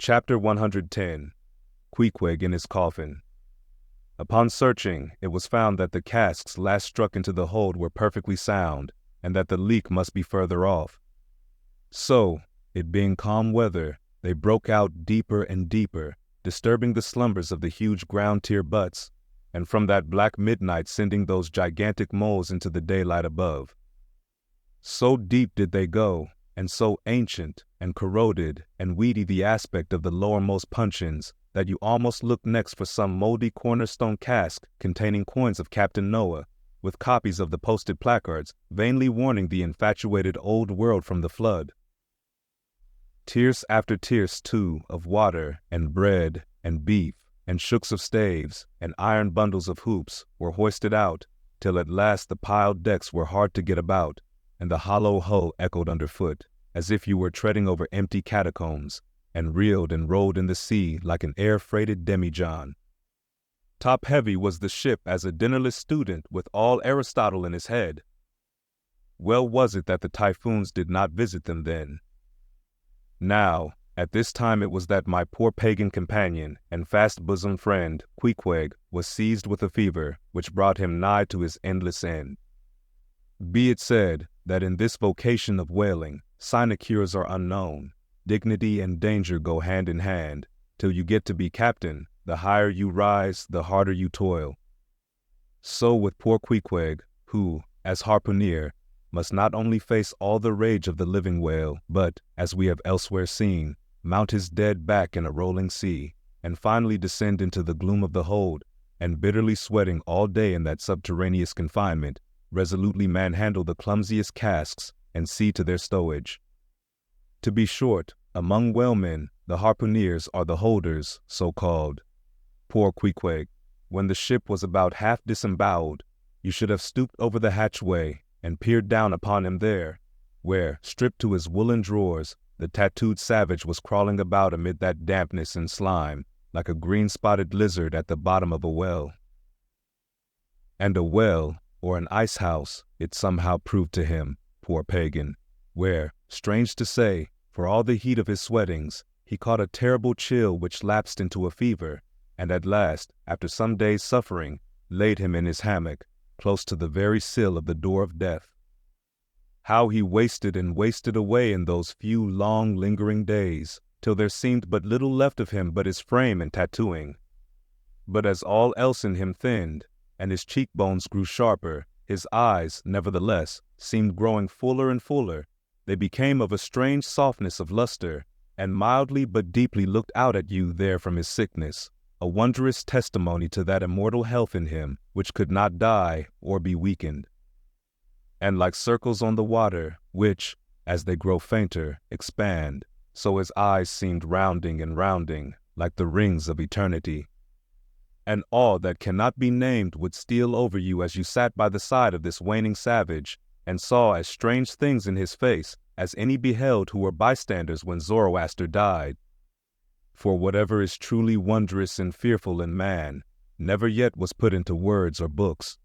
Chapter 110. Queequeg and His Coffin. Upon searching, it was found that the casks last struck into the hold were perfectly sound, and that the leak must be further off. So, it being calm weather, they broke out deeper and deeper, disturbing the slumbers of the huge ground-tier butts, and from that black midnight sending those gigantic moles into the daylight above. So deep did they go, and so ancient and corroded and weedy the aspect of the lowermost puncheons, that you almost looked next for some moldy cornerstone cask containing coins of Captain Noah, with copies of the posted placards, vainly warning the infatuated old world from the flood. Tierce after tierce, too, of water and bread and beef and shooks of staves and iron bundles of hoops were hoisted out, till at last the piled decks were hard to get about, and the hollow hull echoed underfoot, as if you were treading over empty catacombs, and reeled and rolled in the sea like an air-freighted demijohn. Top-heavy was the ship as a dinnerless student with all Aristotle in his head. Well was it that the typhoons did not visit them then. Now, at this time it was that my poor pagan companion and fast-bosomed friend, Queequeg, was seized with a fever, which brought him nigh to his endless end. Be it said that in this vocation of whaling, sinecures are unknown. Dignity and danger go hand in hand. Till you get to be captain, the higher you rise, the harder you toil. So with poor Queequeg, who, as harpooner, must not only face all the rage of the living whale, but, as we have elsewhere seen, mount his dead back in a rolling sea, and finally descend into the gloom of the hold, and bitterly sweating all day in that subterraneous confinement, resolutely manhandle the clumsiest casks and see to their stowage. To be short, among whalemen, the harpooneers are the holders, so-called. Poor Queequeg, when the ship was about half disemboweled, you should have stooped over the hatchway and peered down upon him there, where, stripped to his woolen drawers, the tattooed savage was crawling about amid that dampness and slime, like a green-spotted lizard at the bottom of a well. And a well, or an ice-house, it somehow proved to him, poor pagan, where, strange to say, for all the heat of his sweatings, he caught a terrible chill which lapsed into a fever, and at last, after some days' suffering, laid him in his hammock, close to the very sill of the door of death. How he wasted and wasted away in those few long lingering days, till there seemed but little left of him but his frame and tattooing. But as all else in him thinned, and his cheekbones grew sharper, his eyes, nevertheless, seemed growing fuller and fuller. They became of a strange softness of luster, and mildly but deeply looked out at you there from his sickness, a wondrous testimony to that immortal health in him which could not die or be weakened. And like circles on the water, which, as they grow fainter, expand, so his eyes seemed rounding and rounding, like the rings of eternity. And awe that cannot be named would steal over you as you sat by the side of this waning savage, and saw as strange things in his face as any beheld who were bystanders when Zoroaster died. For whatever is truly wondrous and fearful in man, never yet was put into words or books.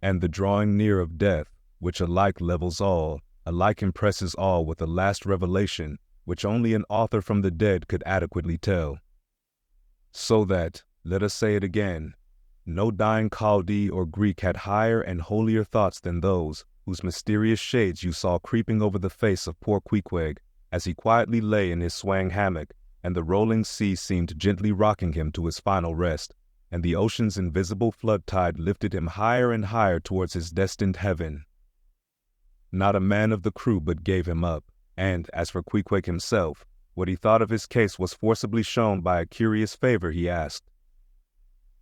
And the drawing near of death, which alike levels all, alike impresses all with a last revelation, which only an author from the dead could adequately tell. So that, let us say it again, no dying Chaldee or Greek had higher and holier thoughts than those whose mysterious shades you saw creeping over the face of poor Queequeg as he quietly lay in his swaying hammock, and the rolling sea seemed gently rocking him to his final rest, and the ocean's invisible flood tide lifted him higher and higher towards his destined heaven. Not a man of the crew but gave him up, and, as for Queequeg himself, what he thought of his case was forcibly shown by a curious favor he asked.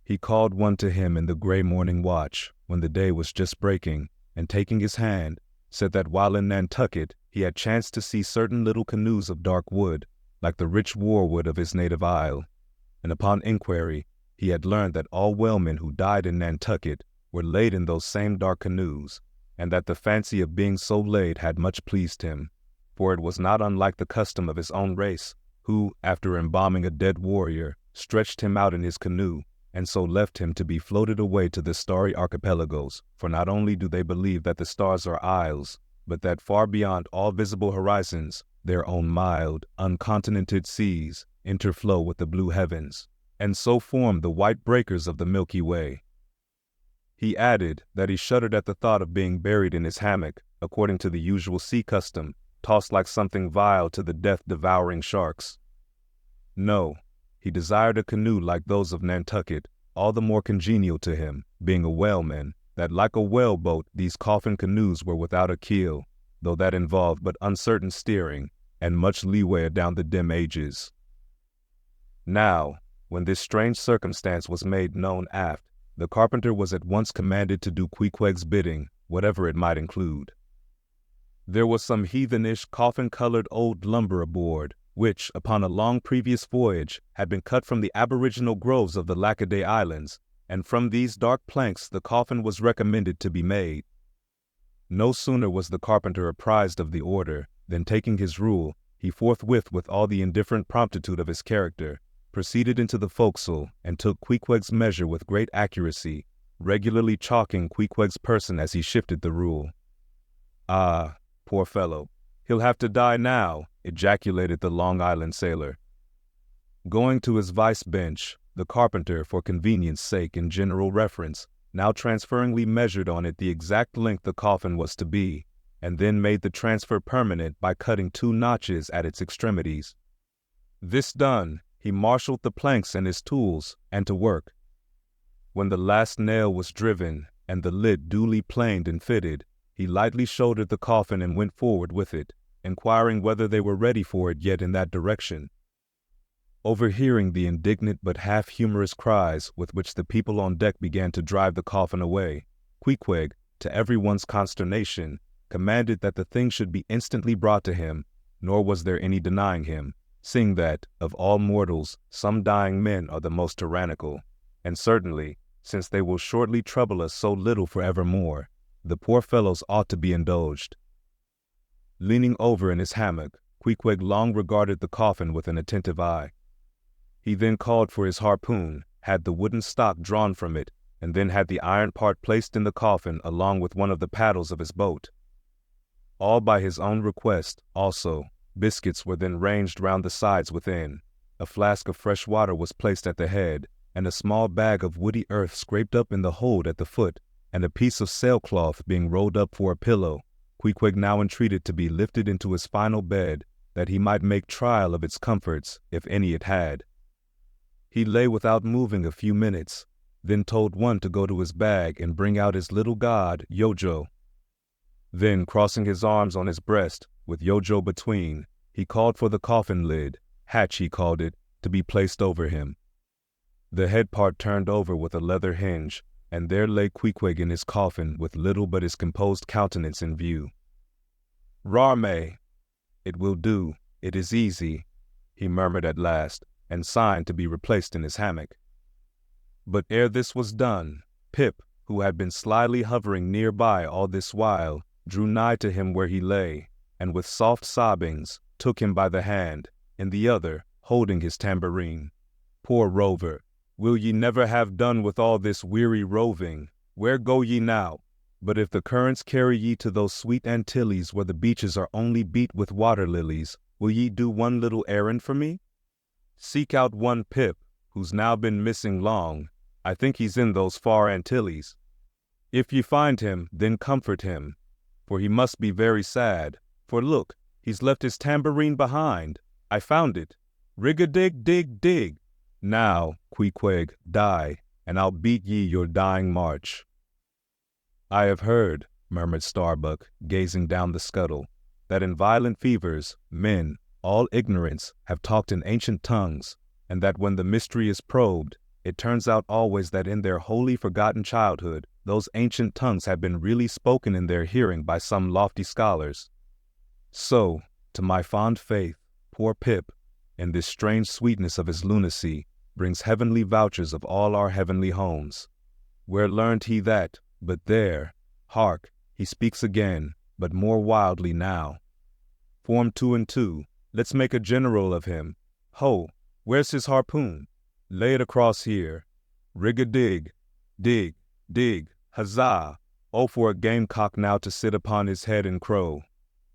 He called one to him in the gray morning watch, when the day was just breaking, and taking his hand, said that while in Nantucket he had chanced to see certain little canoes of dark wood, like the rich warwood of his native isle, and upon inquiry he had learned that all whalemen who died in Nantucket were laid in those same dark canoes, and that the fancy of being so laid had much pleased him, for it was not unlike the custom of his own race, who, after embalming a dead warrior, stretched him out in his canoe, and so left him to be floated away to the starry archipelagos, for not only do they believe that the stars are isles, but that far beyond all visible horizons, their own mild, uncontinented seas, interflow with the blue heavens, and so form the white breakers of the Milky Way. He added that he shuddered at the thought of being buried in his hammock, according to the usual sea custom, tossed like something vile to the death-devouring sharks. No, he desired a canoe like those of Nantucket, all the more congenial to him, being a whaleman, that like a whaleboat these coffin canoes were without a keel, though that involved but uncertain steering, and much leeway adown the dim ages. Now, when this strange circumstance was made known aft, the carpenter was at once commanded to do Queequeg's bidding, whatever it might include. There was some heathenish, coffin-colored old lumber aboard, which, upon a long previous voyage, had been cut from the aboriginal groves of the Lackaday Islands, and from these dark planks the coffin was recommended to be made. No sooner was the carpenter apprised of the order, than taking his rule, he forthwith, with all the indifferent promptitude of his character, proceeded into the forecastle and took Queequeg's measure with great accuracy, regularly chalking Queequeg's person as he shifted the rule. "Ah, poor fellow, he'll have to die now," ejaculated the Long Island sailor. Going to his vice bench, the carpenter, for convenience sake in general reference, now transferringly measured on it the exact length the coffin was to be, and then made the transfer permanent by cutting 2 notches at its extremities. This done, he marshaled the planks and his tools, and to work. When the last nail was driven, and the lid duly planed and fitted, he lightly shouldered the coffin and went forward with it, inquiring whether they were ready for it yet in that direction. Overhearing the indignant but half-humorous cries with which the people on deck began to drive the coffin away, Queequeg, to everyone's consternation, commanded that the thing should be instantly brought to him, nor was there any denying him, seeing that, of all mortals, some dying men are the most tyrannical, and certainly, since they will shortly trouble us so little for evermore, the poor fellows ought to be indulged. Leaning over in his hammock, Queequeg long regarded the coffin with an attentive eye. He then called for his harpoon, had the wooden stock drawn from it, and then had the iron part placed in the coffin along with one of the paddles of his boat. All by his own request, also, biscuits were then ranged round the sides within, a flask of fresh water was placed at the head, and a small bag of woody earth scraped up in the hold at the foot, and a piece of sailcloth being rolled up for a pillow, Queequeg now entreated to be lifted into his final bed, that he might make trial of its comforts, if any it had. He lay without moving a few minutes, then told one to go to his bag and bring out his little god, Yojo. Then, crossing his arms on his breast, with Yojo between, he called for the coffin lid, hatch he called it, to be placed over him. The head part turned over with a leather hinge, and there lay Queequeg in his coffin with little but his composed countenance in view. "Rarme! It will do, it is easy," he murmured at last, and signed to be replaced in his hammock. But ere this was done, Pip, who had been slyly hovering near by all this while, drew nigh to him where he lay, and with soft sobbings took him by the hand, in the other holding his tambourine. "Poor rover, will ye never have done with all this weary roving? Where go ye now? But if the currents carry ye to those sweet Antilles where the beaches are only beat with water lilies, will ye do one little errand for me? Seek out one Pip, who's now been missing long. I think he's in those far Antilles. If ye find him, then comfort him, for he must be very sad. For look, he's left his tambourine behind. I found it. Rig-a-dig-dig-dig. Now, Queequeg, die, and I'll beat ye your dying march." "I have heard," murmured Starbuck, gazing down the scuttle, "that in violent fevers, men, all ignorance, have talked in ancient tongues, and that when the mystery is probed, it turns out always that in their wholly forgotten childhood, those ancient tongues have been really spoken in their hearing by some lofty scholars. So, to my fond faith, poor Pip, in this strange sweetness of his lunacy, brings heavenly vouchers of all our heavenly homes. Where learned he that, but there, hark, he speaks again, but more wildly now. Form 2 and 2, let's make a general of him. Ho, where's his harpoon? Lay it across here. Rig-a-dig, dig, dig, huzzah! Oh, for a gamecock now to sit upon his head and crow.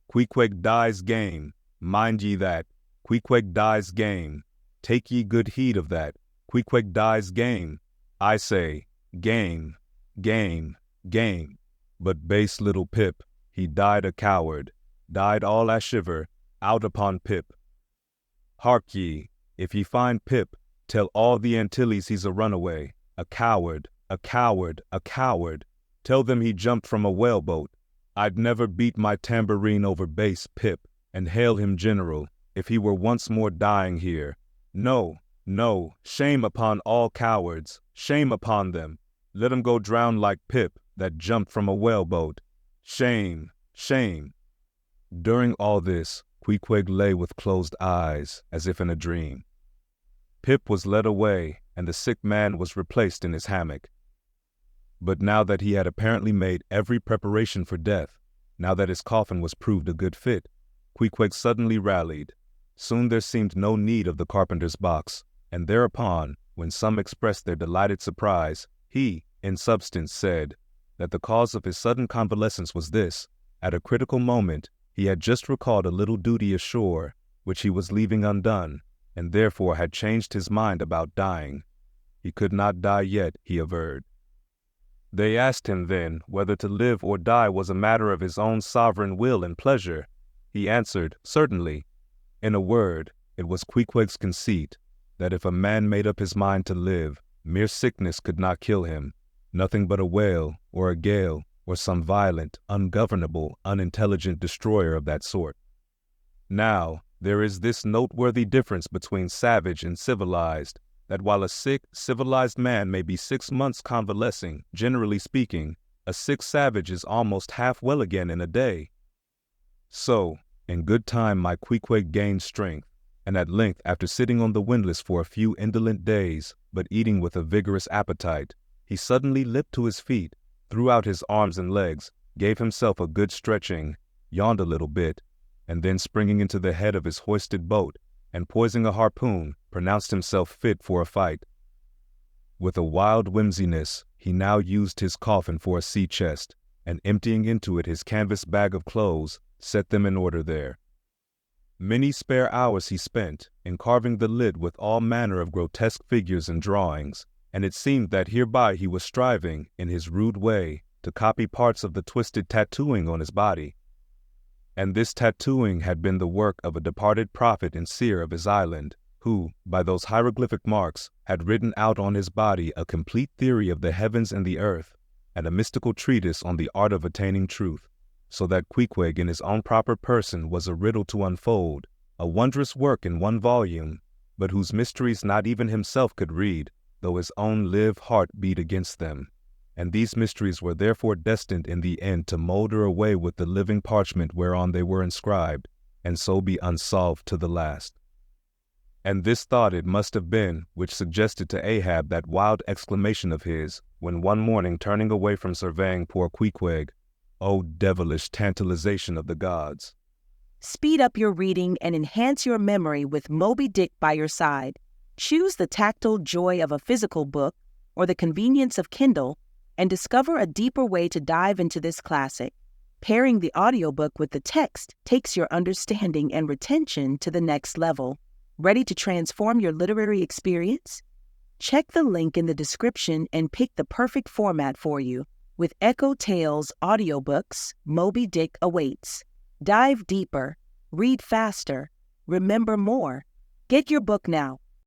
Queequeg dies game, mind ye that, Queequeg dies game. Take ye good heed of that. Queequeg dies game. I say, game, game, game. But base little Pip, he died a coward, died all a shiver, out upon Pip. Hark ye, if ye find Pip, tell all the Antilles he's a runaway, a coward, a coward, a coward. Tell them he jumped from a whaleboat. I'd never beat my tambourine over base Pip, and hail him general, if he were once more dying here. No, no, shame upon all cowards, shame upon them. Let 'em go drown like Pip, that jumped from a whaleboat. Shame, shame. During all this, Queequeg lay with closed eyes, as if in a dream. Pip was led away, and the sick man was replaced in his hammock. But now that he had apparently made every preparation for death, now that his coffin was proved a good fit, Queequeg suddenly rallied. Soon there seemed no need of the carpenter's box, and thereupon, when some expressed their delighted surprise, he, in substance, said that the cause of his sudden convalescence was this: at a critical moment, he had just recalled a little duty ashore, which he was leaving undone, and therefore had changed his mind about dying. He could not die yet, he averred. They asked him then whether to live or die was a matter of his own sovereign will and pleasure. He answered, certainly. In a word, it was Queequeg's conceit that if a man made up his mind to live, mere sickness could not kill him, nothing but a whale or a gale or some violent, ungovernable, unintelligent destroyer of that sort. Now, there is this noteworthy difference between savage and civilized, that while a sick, civilized man may be 6 months convalescing, generally speaking, a sick savage is almost half well again in a day. So, in good time my Queequeg gained strength, and at length, after sitting on the windlass for a few indolent days, but eating with a vigorous appetite, he suddenly leapt to his feet, threw out his arms and legs, gave himself a good stretching, yawned a little bit, and then springing into the head of his hoisted boat, and poising a harpoon, pronounced himself fit for a fight. With a wild whimsiness, he now used his coffin for a sea chest, and emptying into it his canvas bag of clothes, set them in order there. Many spare hours he spent in carving the lid with all manner of grotesque figures and drawings, and it seemed that hereby he was striving, in his rude way, to copy parts of the twisted tattooing on his body. And this tattooing had been the work of a departed prophet and seer of his island, who, by those hieroglyphic marks, had written out on his body a complete theory of the heavens and the earth, and a mystical treatise on the art of attaining truth, so that Queequeg in his own proper person was a riddle to unfold, a wondrous work in one volume, but whose mysteries not even himself could read, though his own live heart beat against them. And these mysteries were therefore destined in the end to moulder away with the living parchment whereon they were inscribed, and so be unsolved to the last. And this thought it must have been which suggested to Ahab that wild exclamation of his, when one morning turning away from surveying poor Queequeg, "O devilish tantalization of the gods!" Speed up your reading and enhance your memory with Moby Dick by your side. Choose the tactile joy of a physical book or the convenience of Kindle, and discover a deeper way to dive into this classic. Pairing the audiobook with the text takes your understanding and retention to the next level. Ready to transform your literary experience? Check the link in the description and pick the perfect format for you. With EchoTales Audiobooks, Moby Dick awaits. Dive deeper, read faster, remember more. Get your book now.